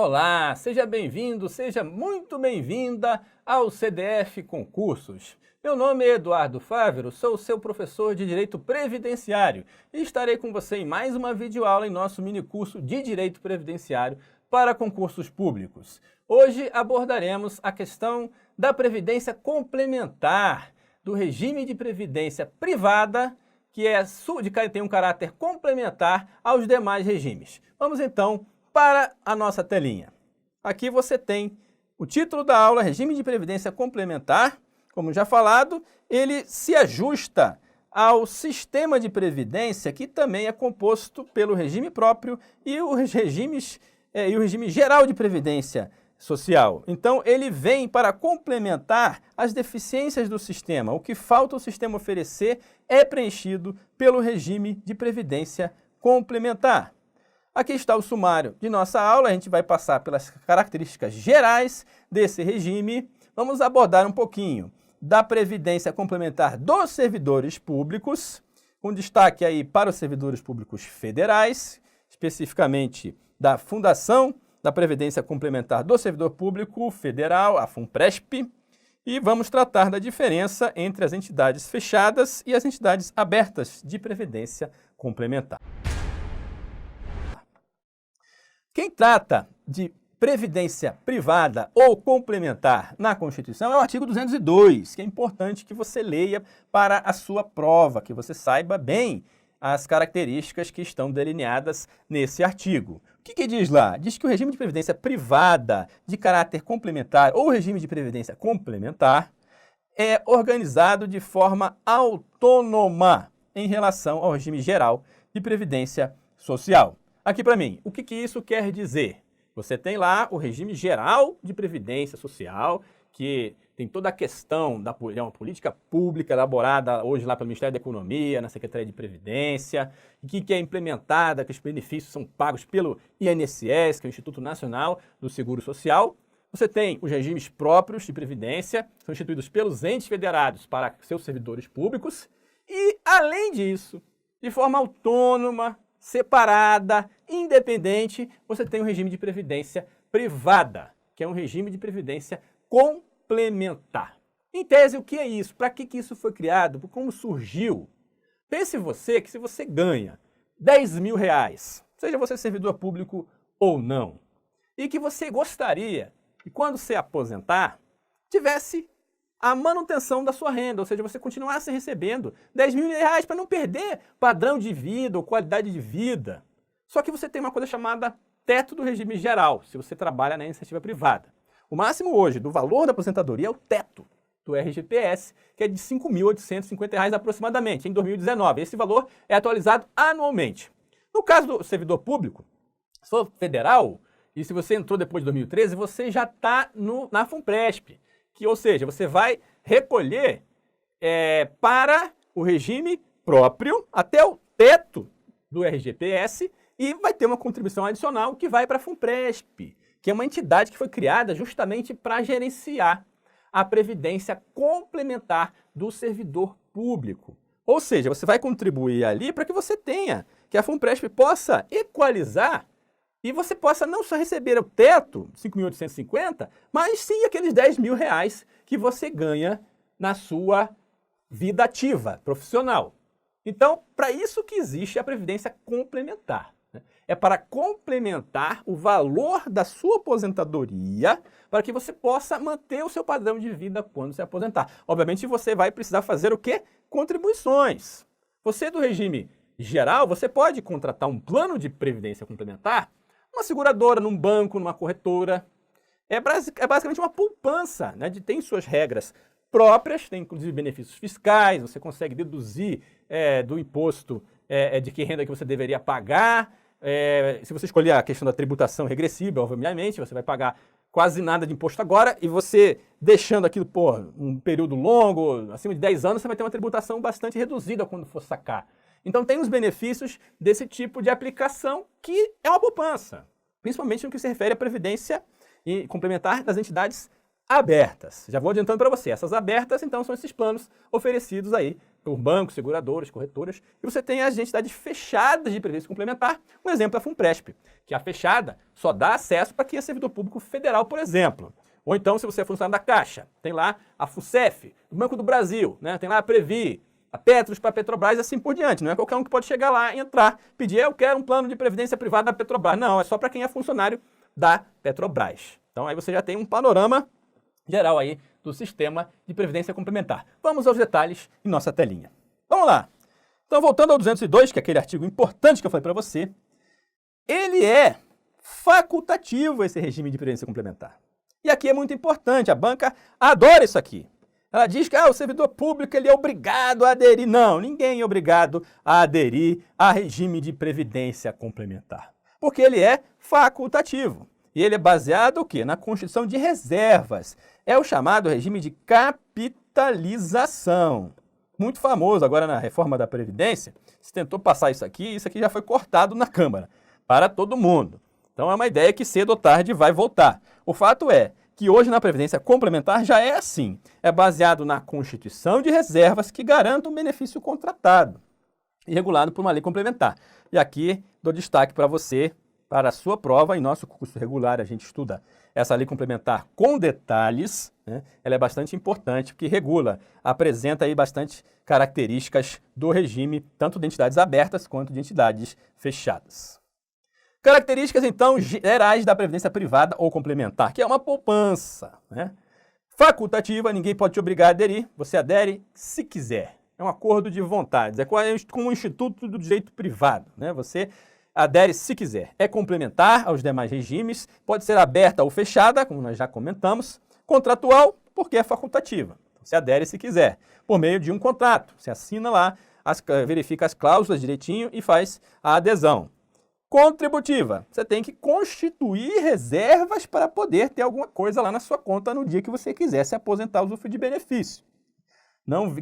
Olá, seja bem-vindo, seja muito bem-vinda ao CDF Concursos. Meu nome é Eduardo Fávero, sou o seu professor de Direito Previdenciário e estarei com você em mais uma videoaula em nosso minicurso de Direito Previdenciário para concursos públicos. Hoje abordaremos a questão da previdência complementar, do regime de previdência privada, que tem um caráter complementar aos demais regimes. Vamos então para a nossa telinha. Aqui você tem o título da aula, Regime de Previdência Complementar. Como já falado, ele se ajusta ao sistema de previdência que também é composto pelo regime próprio e o regime geral de previdência social. Então, ele vem para complementar as deficiências do sistema. O que falta o sistema oferecer é preenchido pelo regime de previdência complementar. Aqui está o sumário de nossa aula, a gente vai passar pelas características gerais desse regime. Vamos abordar um pouquinho da previdência complementar dos servidores públicos, com destaque aí para os servidores públicos federais, especificamente da Fundação da Previdência Complementar do Servidor Público Federal, a FUNPRESP, e vamos tratar da diferença entre as entidades fechadas e as entidades abertas de previdência complementar. Quem trata de previdência privada ou complementar na Constituição é o artigo 202, que é importante que você leia para a sua prova, que você saiba bem as características que estão delineadas nesse artigo. O que diz lá? Diz que o regime de previdência privada de caráter complementar ou regime de previdência complementar é organizado de forma autônoma em relação ao regime geral de previdência social. Aqui para mim, o que isso quer dizer? Você tem lá o regime geral de previdência social, que tem toda a questão da uma política pública elaborada hoje lá pelo Ministério da Economia, na Secretaria de Previdência, e que é implementada, que os benefícios são pagos pelo INSS, que é o Instituto Nacional do Seguro Social. Você tem os regimes próprios de previdência, que são instituídos pelos entes federados para seus servidores públicos, e, além disso, de forma autônoma, separada, independente, você tem um regime de previdência privada, que é um regime de previdência complementar. Em tese, o que é isso? Para que isso foi criado? Como surgiu? Pense você que se você ganha R$10.000, seja você servidor público ou não, e que você gostaria que quando se aposentar, tivesse a manutenção da sua renda, ou seja, você continuasse recebendo R$10.000 para não perder padrão de vida ou qualidade de vida. Só que você tem uma coisa chamada teto do regime geral, se você trabalha na iniciativa privada. O máximo hoje do valor da aposentadoria é o teto do RGPS, que é de R$5.850 aproximadamente, em 2019. Esse valor é atualizado anualmente. No caso do servidor público, se for federal, e se você entrou depois de 2013, você já está na FUNPRESP. Ou seja, você vai recolher para o regime próprio até o teto do RGPS e vai ter uma contribuição adicional que vai para a FUNPRESP, que é uma entidade que foi criada justamente para gerenciar a previdência complementar do servidor público. Ou seja, você vai contribuir ali para que você tenha, que a FUNPRESP possa equalizar e você possa não só receber o teto, 5.850, mas sim aqueles R$10.000 que você ganha na sua vida ativa, profissional. Então, para isso que existe a previdência complementar. É para complementar o valor da sua aposentadoria para que você possa manter o seu padrão de vida quando se aposentar. Obviamente, você vai precisar fazer o quê? Contribuições. Você do regime geral, você pode contratar um plano de previdência complementar numa seguradora, num banco, numa corretora. É basicamente uma poupança, né? Tem suas regras próprias, tem inclusive benefícios fiscais, você consegue deduzir do imposto de que renda que você deveria pagar. Se você escolher a questão da tributação regressiva, obviamente, você vai pagar quase nada de imposto agora e você deixando aquilo por um período longo, acima de 10 anos, você vai ter uma tributação bastante reduzida quando for sacar. Então tem os benefícios desse tipo de aplicação que é uma poupança, principalmente no que se refere à previdência complementar das entidades abertas. Já vou adiantando para você. Essas abertas, então, são esses planos oferecidos aí por bancos, seguradoras, corretoras. E você tem as entidades fechadas de previdência complementar. Um exemplo é a Funpresp, que a fechada só dá acesso para quem é servidor público federal, por exemplo. Ou então, se você é funcionário da Caixa, tem lá a FUCEF, o Banco do Brasil, né? Tem lá a Previ, a Petros para a Petrobras e assim por diante. Não é qualquer um que pode chegar lá e entrar, pedir, eu quero um plano de previdência privada da Petrobras. Não, é só para quem é funcionário da Petrobras. Então aí você já tem um panorama geral aí do sistema de previdência complementar. Vamos aos detalhes em nossa telinha. Vamos lá. Então, voltando ao 202, que é aquele artigo importante que eu falei para você, ele é facultativo, esse regime de previdência complementar. E aqui é muito importante, a banca adora isso aqui. Ela diz que o servidor público ele é obrigado a aderir. Não, ninguém é obrigado a aderir a regime de previdência complementar, porque ele é facultativo. E ele é baseado o quê? Na constituição de reservas. É o chamado regime de capitalização. Muito famoso agora na reforma da Previdência. Se tentou passar isso aqui já foi cortado na Câmara para todo mundo. Então é uma ideia que cedo ou tarde vai voltar. O fato é que hoje na Previdência Complementar já é assim. É baseado na constituição de reservas que garanta um benefício contratado e regulado por uma lei complementar. E aqui dou destaque para você, para a sua prova. Em nosso curso regular a gente estuda essa lei complementar com detalhes, né? Ela é bastante importante porque regula, apresenta aí bastante características do regime, tanto de entidades abertas quanto de entidades fechadas. Características, então, gerais da previdência privada ou complementar, que é uma poupança, né? Facultativa, ninguém pode te obrigar a aderir, você adere se quiser. É um acordo de vontades, é com o Instituto do Direito Privado, né? Você adere se quiser. É complementar aos demais regimes, pode ser aberta ou fechada, como nós já comentamos. Contratual, porque é facultativa. Você adere se quiser, por meio de um contrato. Você assina lá, verifica as cláusulas direitinho e faz a adesão. Contributiva, você tem que constituir reservas para poder ter alguma coisa lá na sua conta no dia que você quiser se aposentar, usufruir de benefício.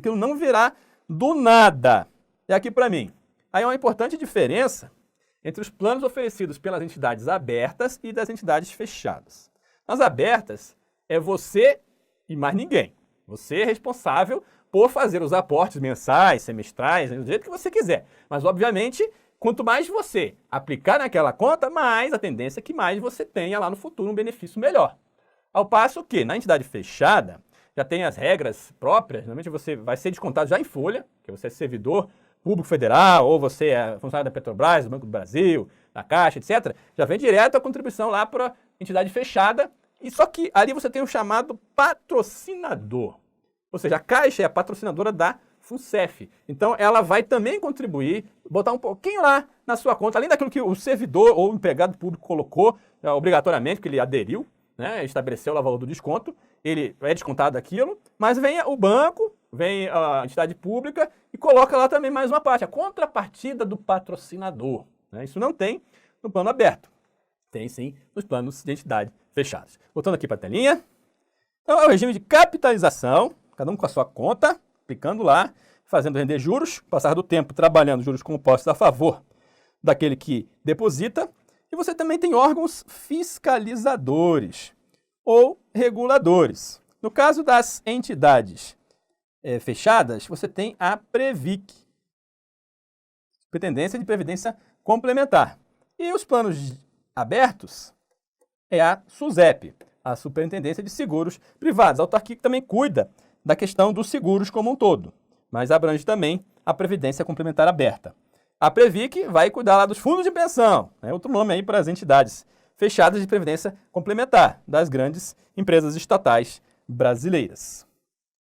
Que não virá do nada. E aqui para mim, aí é uma importante diferença entre os planos oferecidos pelas entidades abertas e das entidades fechadas. Nas abertas, é você e mais ninguém. Você é responsável por fazer os aportes mensais, semestrais, do jeito que você quiser. Mas, obviamente, quanto mais você aplicar naquela conta, mais a tendência é que mais você tenha lá no futuro um benefício melhor. Ao passo que, na entidade fechada, já tem as regras próprias. Normalmente você vai ser descontado já em folha, que você é servidor público federal, ou você é funcionário da Petrobras, do Banco do Brasil, da Caixa, etc., já vem direto a contribuição lá para a entidade fechada, e só que ali você tem o chamado patrocinador. Ou seja, a Caixa é a patrocinadora da FUNCEF. Então, ela vai também contribuir, botar um pouquinho lá na sua conta, além daquilo que o servidor ou o empregado público colocou, obrigatoriamente, que ele aderiu, né, estabeleceu lá o valor do desconto, ele é descontado daquilo, mas vem o banco, vem a entidade pública e coloca lá também mais uma parte, a contrapartida do patrocinador, né? Isso não tem no plano aberto, tem sim nos planos de entidade fechados. Voltando aqui para a telinha, então é o regime de capitalização, cada um com a sua conta, aplicando lá, fazendo render juros, passar do tempo trabalhando juros compostos a favor daquele que deposita, e você também tem órgãos fiscalizadores ou reguladores. No caso das entidades fechadas, você tem a Previc, Superintendência de Previdência Complementar. E os planos abertos é a SUSEP, a Superintendência de Seguros Privados. A autarquia que também cuida da questão dos seguros como um todo, mas abrange também a Previdência Complementar Aberta. A Previc vai cuidar lá dos fundos de pensão, outro nome aí para as entidades fechadas de previdência complementar das grandes empresas estatais brasileiras.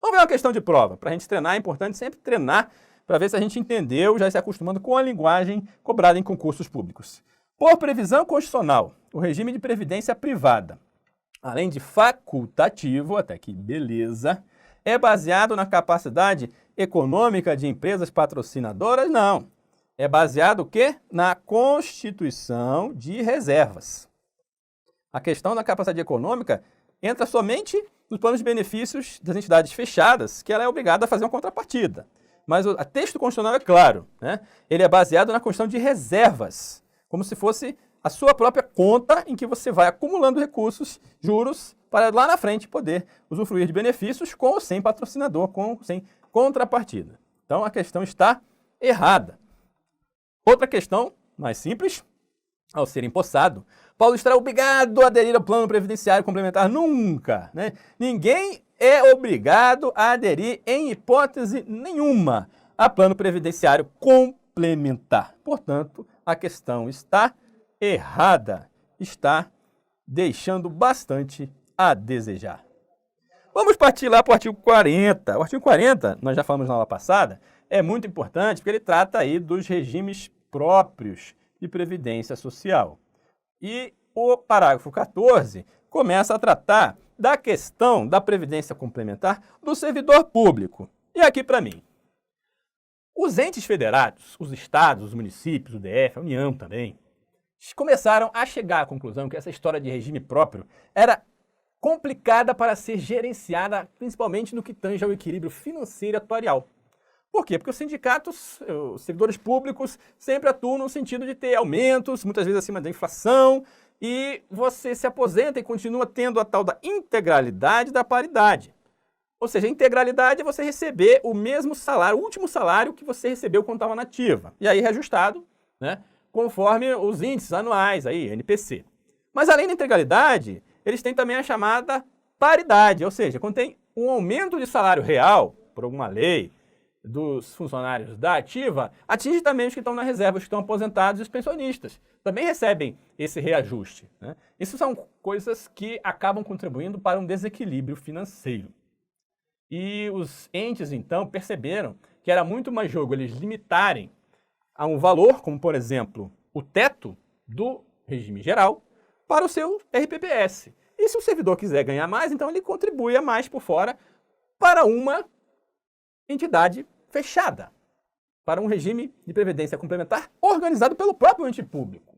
Vamos ver uma questão de prova. Para a gente treinar, é importante sempre treinar para ver se a gente entendeu, já se acostumando com a linguagem cobrada em concursos públicos. Por previsão constitucional, o regime de previdência privada, além de facultativo, até que beleza, é baseado na capacidade econômica de empresas patrocinadoras? Não. É baseado o quê? Na constituição de reservas. A questão da capacidade econômica entra somente nos planos de benefícios das entidades fechadas, que ela é obrigada a fazer uma contrapartida. Mas o texto constitucional é claro, né? Ele é baseado na questão de reservas, como se fosse a sua própria conta em que você vai acumulando recursos, juros, para lá na frente poder usufruir de benefícios com ou sem patrocinador, com ou sem contrapartida. Então a questão está errada. Outra questão mais simples, ao ser empossado, Paulo estará obrigado a aderir ao plano previdenciário complementar? Nunca, né? Ninguém é obrigado a aderir em hipótese nenhuma a plano previdenciário complementar. Portanto, a questão está errada, está deixando bastante a desejar. Vamos partir lá para o artigo 40. O artigo 40, nós já falamos na aula passada, é muito importante porque ele trata aí dos regimes próprios de previdência social. E o parágrafo 14 começa a tratar da questão da previdência complementar do servidor público. E aqui para mim, os entes federados, os estados, os municípios, o DF, a União também, começaram a chegar à conclusão que essa história de regime próprio era complicada para ser gerenciada, principalmente no que tange ao equilíbrio financeiro e atuarial. Por quê? Porque os sindicatos, os servidores públicos, sempre atuam no sentido de ter aumentos, muitas vezes acima da inflação, e você se aposenta e continua tendo a tal da integralidade da paridade. Ou seja, a integralidade é você receber o mesmo salário, o último salário que você recebeu quando estava na ativa. E aí reajustado, né, conforme os índices anuais, aí, NPC. Mas além da integralidade, eles têm também a chamada paridade, ou seja, quando tem um aumento de salário real, por alguma lei, dos funcionários da ativa, atinge também os que estão na reserva, os que estão aposentados e os pensionistas. Também recebem esse reajuste, né? Isso são coisas que acabam contribuindo para um desequilíbrio financeiro. E os entes, então, perceberam que era muito mais jogo eles limitarem a um valor, como, por exemplo, o teto do regime geral, para o seu RPPS. E se o servidor quiser ganhar mais, então ele contribui a mais por fora para uma entidade fechada, para um regime de previdência complementar organizado pelo próprio ente público.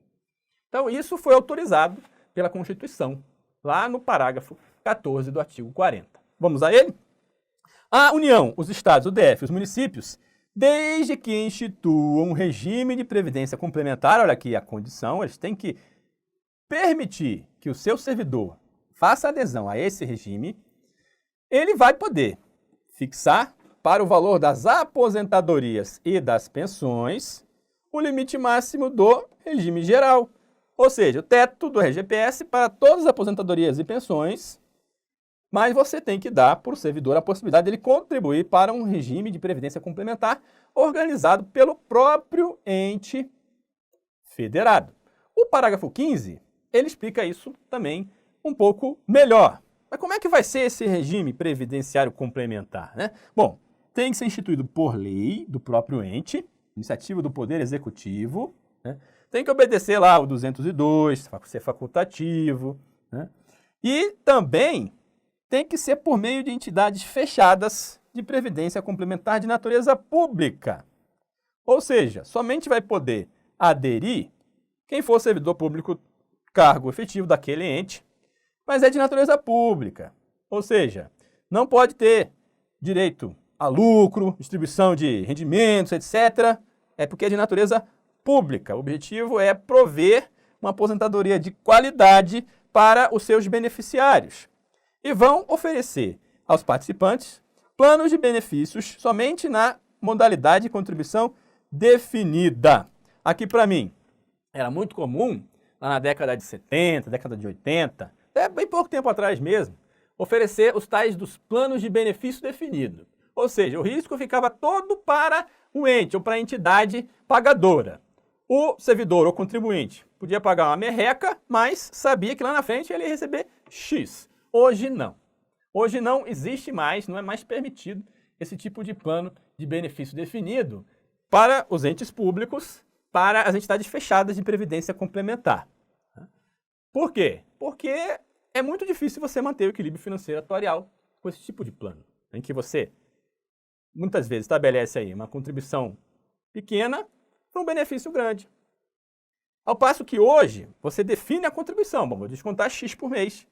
Então, isso foi autorizado pela Constituição, lá no parágrafo 14 do artigo 40. Vamos a ele? A União, os estados, o DF, os municípios, desde que instituam um regime de previdência complementar, olha aqui a condição, eles têm que permitir que o seu servidor faça adesão a esse regime, ele vai poder fixar para o valor das aposentadorias e das pensões o limite máximo do regime geral, ou seja, o teto do RGPS para todas as aposentadorias e pensões, mas você tem que dar para o servidor a possibilidade de ele contribuir para um regime de previdência complementar organizado pelo próprio ente federado. O parágrafo 15, ele explica isso também um pouco melhor. Mas como é que vai ser esse regime previdenciário complementar, né? Bom, tem que ser instituído por lei do próprio ente, iniciativa do Poder Executivo, né? Tem que obedecer lá o 202, ser facultativo, né? E também tem que ser por meio de entidades fechadas de previdência complementar de natureza pública. Ou seja, somente vai poder aderir quem for servidor público, cargo efetivo daquele ente, mas é de natureza pública. Ou seja, não pode ter direito a lucro, distribuição de rendimentos, etc. É porque é de natureza pública. O objetivo é prover uma aposentadoria de qualidade para os seus beneficiários. E vão oferecer aos participantes planos de benefícios somente na modalidade de contribuição definida. Aqui para mim, era muito comum, lá na década de 70, década de 80, até bem pouco tempo atrás mesmo, oferecer os tais dos planos de benefício definido. Ou seja, o risco ficava todo para o ente ou para a entidade pagadora. O servidor ou contribuinte podia pagar uma merreca, mas sabia que lá na frente ele ia receber X. Hoje não. Hoje não existe mais, não é mais permitido esse tipo de plano de benefício definido para os entes públicos, para as entidades fechadas de previdência complementar. Por quê? Porque é muito difícil você manter o equilíbrio financeiro atuarial com esse tipo de plano, em que você muitas vezes estabelece aí uma contribuição pequena para um benefício grande. Ao passo que hoje você define a contribuição, vou descontar X por mês.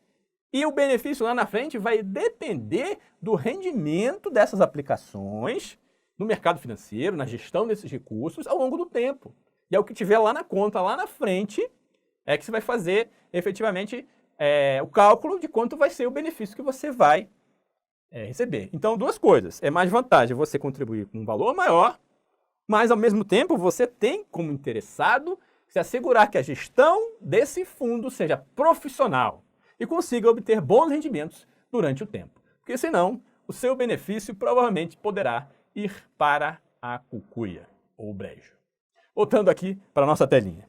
E o benefício lá na frente vai depender do rendimento dessas aplicações no mercado financeiro, na gestão desses recursos ao longo do tempo. E é o que tiver lá na conta, lá na frente, é que você vai fazer efetivamente o cálculo de quanto vai ser o benefício que você vai receber. Então, duas coisas. É mais vantagem você contribuir com um valor maior, mas, ao mesmo tempo, você tem como interessado se assegurar que a gestão desse fundo seja profissional e consiga obter bons rendimentos durante o tempo. Porque, senão, o seu benefício provavelmente poderá ir para a cucuia ou brejo. Voltando aqui para a nossa telinha.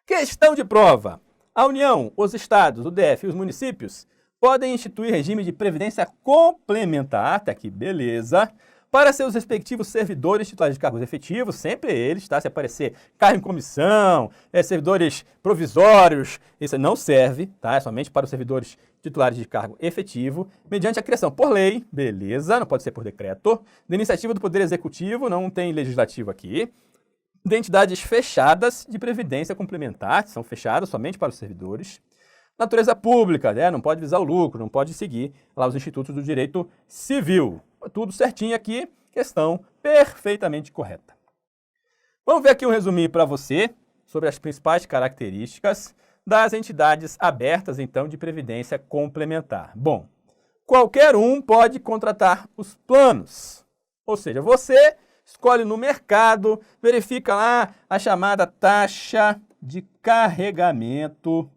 Questão de prova. A União, os estados, o DF e os municípios podem instituir regime de previdência complementar, até aqui, beleza, para seus respectivos servidores titulares de cargos efetivos, sempre eles, tá? Se aparecer cargo em comissão, servidores provisórios, isso não serve, tá? É somente para os servidores titulares de cargo efetivo, mediante a criação por lei, beleza, não pode ser por decreto, de iniciativa do Poder Executivo, não tem legislativo aqui, de entidades fechadas de previdência complementar, que são fechadas somente para os servidores, natureza pública, né? Não pode visar o lucro, não pode seguir lá os institutos do direito civil. Tudo certinho aqui, questão perfeitamente correta. Vamos ver aqui um resuminho para você sobre as principais características das entidades abertas, então, de previdência complementar. Bom, qualquer um pode contratar os planos, ou seja, você escolhe no mercado, verifica lá a chamada taxa de carregamento,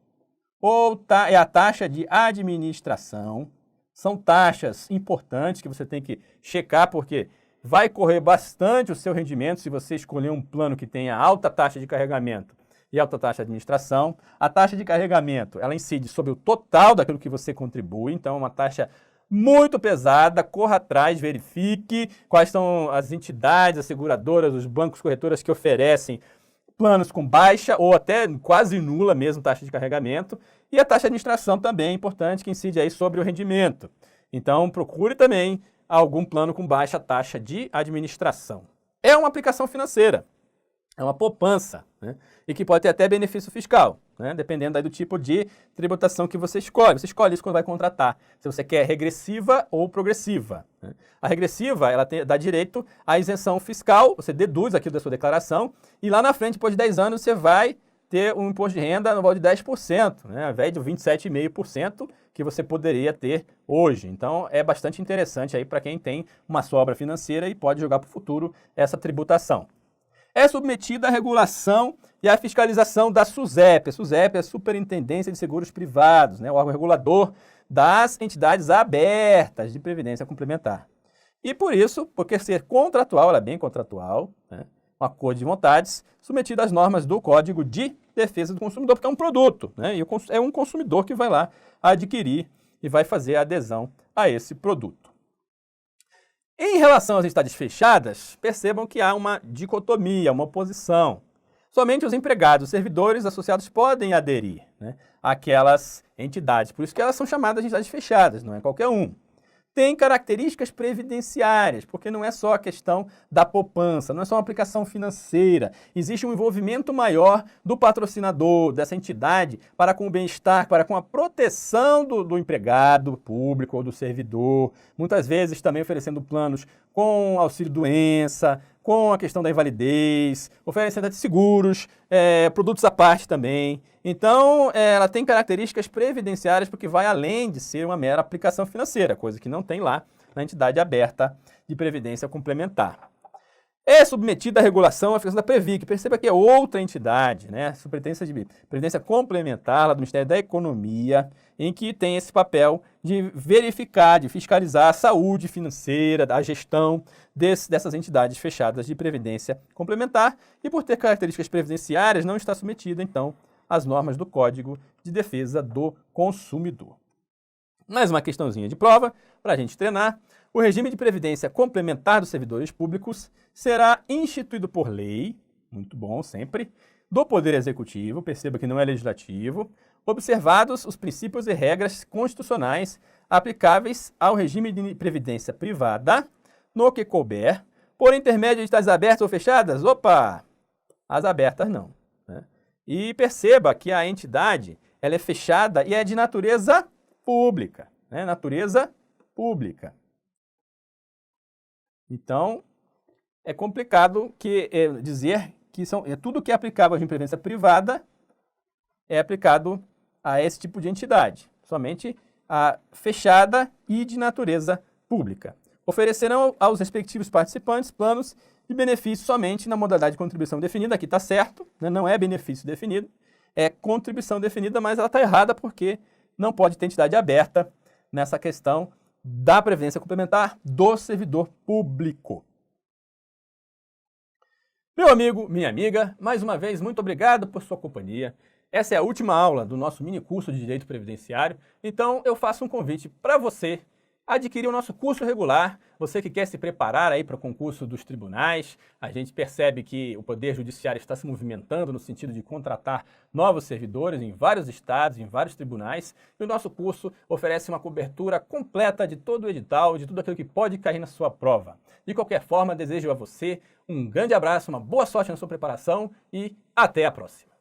ou é a taxa de administração. São taxas importantes que você tem que checar, porque vai correr bastante o seu rendimento se você escolher um plano que tenha alta taxa de carregamento e alta taxa de administração. A taxa de carregamento, ela incide sobre o total daquilo que você contribui, então é uma taxa muito pesada. Corra atrás, verifique quais são as entidades, as seguradoras, os bancos, corretoras que oferecem planos com baixa ou até quase nula mesmo taxa de carregamento. E a taxa de administração também é importante, que incide aí sobre o rendimento. Então, procure também algum plano com baixa taxa de administração. É uma aplicação financeira, é uma poupança, né? E que pode ter até benefício fiscal, né? Dependendo aí do tipo de tributação que você escolhe. Você escolhe isso quando vai contratar, se você quer regressiva ou progressiva, né? A regressiva, ela dá direito à isenção fiscal, você deduz aquilo da sua declaração, e lá na frente, depois de 10 anos, você vai ter um imposto de renda no valor de 10%, né? Ao invés de 27,5% que você poderia ter hoje. Então, é bastante interessante aí para quem tem uma sobra financeira e pode jogar para o futuro essa tributação. É submetida à regulação e à fiscalização da SUSEP. A SUSEP é a Superintendência de Seguros Privados, né? O órgão regulador das entidades abertas de previdência complementar. E por isso, porque ser contratual, ela é bem contratual, né? Um acordo de vontades, submetido às normas do Código de Defesa do Consumidor, porque é um produto, né? E é um consumidor que vai lá adquirir e vai fazer a adesão a esse produto. Em relação às entidades fechadas, percebam que há uma dicotomia, uma oposição. Somente os empregados, os servidores associados podem aderir, né, àquelas entidades. Por isso que elas são chamadas de entidades fechadas, não é qualquer um. Tem características previdenciárias, porque não é só a questão da poupança, não é só uma aplicação financeira. Existe um envolvimento maior do patrocinador, dessa entidade, para com o bem-estar, para com a proteção do empregado público ou do servidor. Muitas vezes também oferecendo planos com auxílio-doença, com a questão da invalidez, oferecendo de seguros, produtos à parte também. Então, ela tem características previdenciárias porque vai além de ser uma mera aplicação financeira, coisa que não tem lá na entidade aberta de previdência complementar. É submetida à regulação a fiscalização da Previc. Perceba que é outra entidade, né? Superintendência de Previdência Complementar, lá do Ministério da Economia, em que tem esse papel de verificar, de fiscalizar a saúde financeira, a gestão dessas entidades fechadas de previdência complementar e, por ter características previdenciárias, não está submetida, então, às normas do Código de Defesa do Consumidor. Mais uma questãozinha de prova para a gente treinar. O regime de previdência complementar dos servidores públicos será instituído por lei, muito bom sempre, do Poder Executivo, perceba que não é legislativo, observados os princípios e regras constitucionais aplicáveis ao regime de previdência privada, no que couber, por intermédio de entidades abertas ou fechadas. Opa! As abertas não, né? E perceba que a entidade ela é fechada e é de natureza pública, né? Natureza pública. Então, é complicado dizer que tudo que é aplicável à previdência privada é aplicado a esse tipo de entidade, somente a fechada e de natureza pública. Oferecerão aos respectivos participantes planos de benefício somente na modalidade de contribuição definida. Aqui está certo, né? Não é benefício definido, é contribuição definida, mas ela está errada porque não pode ter entidade aberta nessa questão da previdência complementar do servidor público. Meu amigo, minha amiga, mais uma vez, muito obrigado por sua companhia. Essa é a última aula do nosso mini curso de Direito Previdenciário, então eu faço um convite para você adquirir o nosso curso regular. Você que quer se preparar aí para o concurso dos tribunais, a gente percebe que o Poder Judiciário está se movimentando no sentido de contratar novos servidores em vários estados, em vários tribunais, e o nosso curso oferece uma cobertura completa de todo o edital, de tudo aquilo que pode cair na sua prova. De qualquer forma, desejo a você um grande abraço, uma boa sorte na sua preparação e até a próxima.